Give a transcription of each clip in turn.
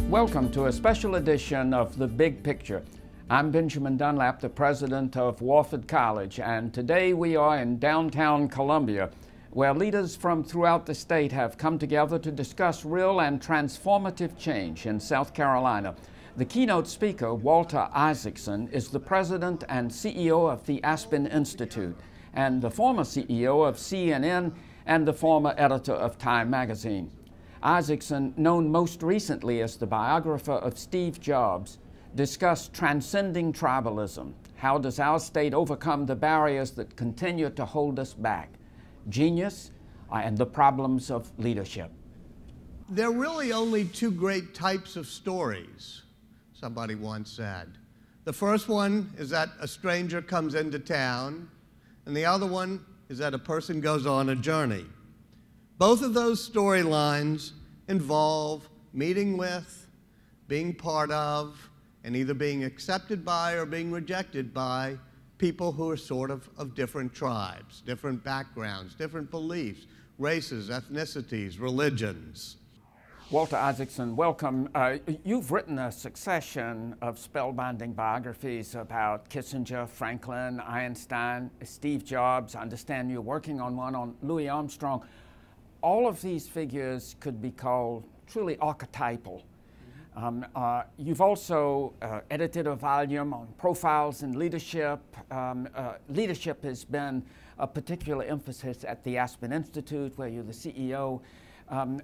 Welcome to a special edition of The Big Picture. I'm Benjamin Dunlap, the president of Wofford College, and today we are in downtown Columbia, where leaders from throughout the state have come together to discuss real and transformative change in South Carolina. The keynote speaker, Walter Isaacson, is the president and CEO of the Aspen Institute, and the former CEO of CNN and the former editor of Time magazine. Isaacson, known most recently as the biographer of Steve Jobs, discussed transcending tribalism. How does our state overcome the barriers that continue to hold us back? Genius and the problems of leadership. There are really only two great types of stories, somebody once said. The first one is that a stranger comes into town, and the other one is that a person goes on a journey. Both of those storylines involve meeting with, being part of, and either being accepted by or being rejected by people who are sort of different tribes, different backgrounds, different beliefs, races, ethnicities, religions. Walter Isaacson, welcome. You've written a succession of spellbinding biographies about Kissinger, Franklin, Einstein, Steve Jobs. I understand you're working on one on Louis Armstrong. All of these figures could be called truly archetypal. You've also edited a volume on profiles in leadership. Leadership has been a particular emphasis at the Aspen Institute, where you're the CEO.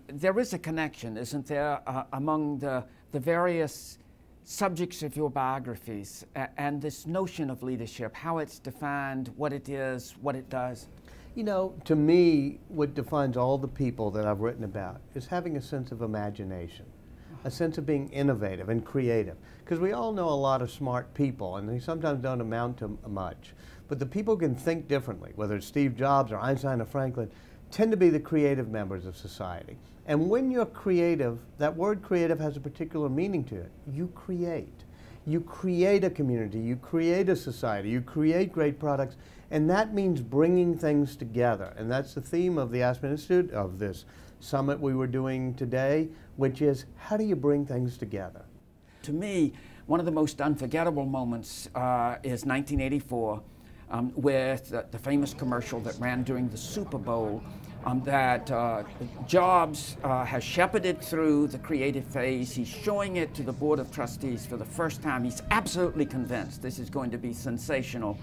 There is a connection, isn't there, among the various subjects of your biographies and this notion of leadership, how it's defined, what it is, what it does? You know, to me, what defines all the people that I've written about is having a sense of imagination, a sense of being innovative and creative. Because we all know a lot of smart people, and they sometimes don't amount to much. But the people who can think differently, whether it's Steve Jobs or Einstein or Franklin, tend to be the creative members of society. And when you're creative, that word creative has a particular meaning to it. You create. You create a community, you create a society, you create great products, and that means bringing things together. And that's the theme of the Aspen Institute, of this summit we were doing today, which is, how do you bring things together? To me, one of the most unforgettable moments is 1984, with the famous commercial that ran during the Super Bowl, that Jobs has shepherded through the creative phase. He's showing it to the Board of Trustees for the first time. He's absolutely convinced this is going to be sensational.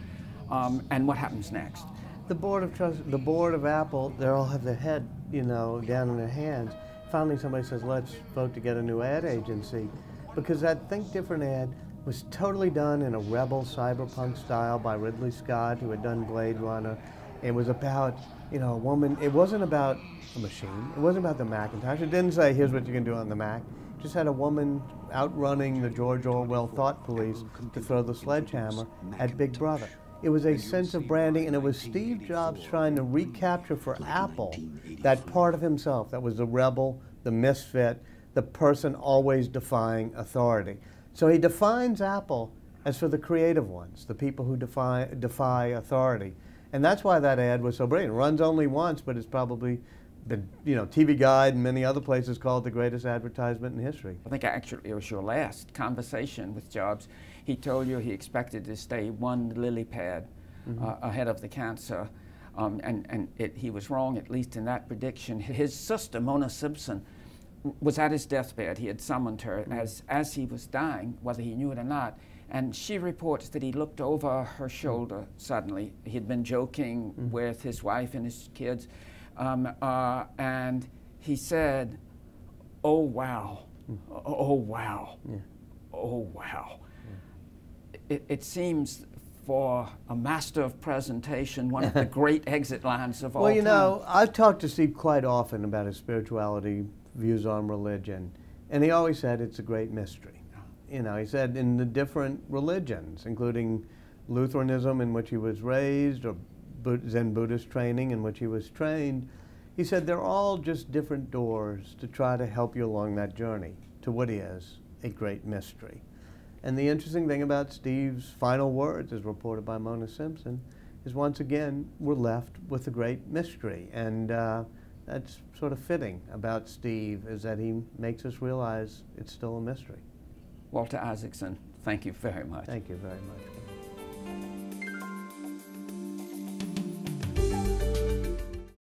And what happens next? The board of Apple, they all have their head, you know, down in their hands. Finally, somebody says, let's vote to get a new ad agency, because that Think Different ad was totally done in a rebel cyberpunk style by Ridley Scott, who had done Blade Runner. It was about, you know, a woman. It wasn't about a machine. It wasn't about the Macintosh. It didn't say, here's what you can do on the Mac. It just had a woman outrunning the George Orwell thought police to throw the sledgehammer at Big Brother. It was a sense of branding, and it was Steve Jobs trying to recapture for Apple that part of himself that was the rebel, the misfit, the person always defying authority. So he defines Apple as for the creative ones, the people who defy authority. And that's why that ad was so brilliant. It runs only once, but it's probably been, you know, TV Guide and many other places called the greatest advertisement in history. I think actually it was your last conversation with Jobs. He told you he expected to stay one lily pad ahead of the cancer, and he was wrong, at least in that prediction. His sister, Mona Simpson, was at his deathbed. He had summoned her as he was dying, whether he knew it or not. And she reports that he looked over her shoulder suddenly. He had been joking with his wife and his kids. And he said, oh, wow, oh, wow, oh, wow. It seems, for a master of presentation, one of the great exit lines of all time. Well, you know, I've talked to Steve quite often about his spirituality, views on religion, and he always said it's a great mystery. You know, he said in the different religions, including Lutheranism, in which he was raised, or Zen Buddhist training, in which he was trained, he said they're all just different doors to try to help you along that journey to what is a great mystery. And the interesting thing about Steve's final words, as reported by Mona Simpson, is once again, we're left with a great mystery. And that's sort of fitting about Steve, is that he makes us realize it's still a mystery. Walter Isaacson, thank you very much. Thank you very much.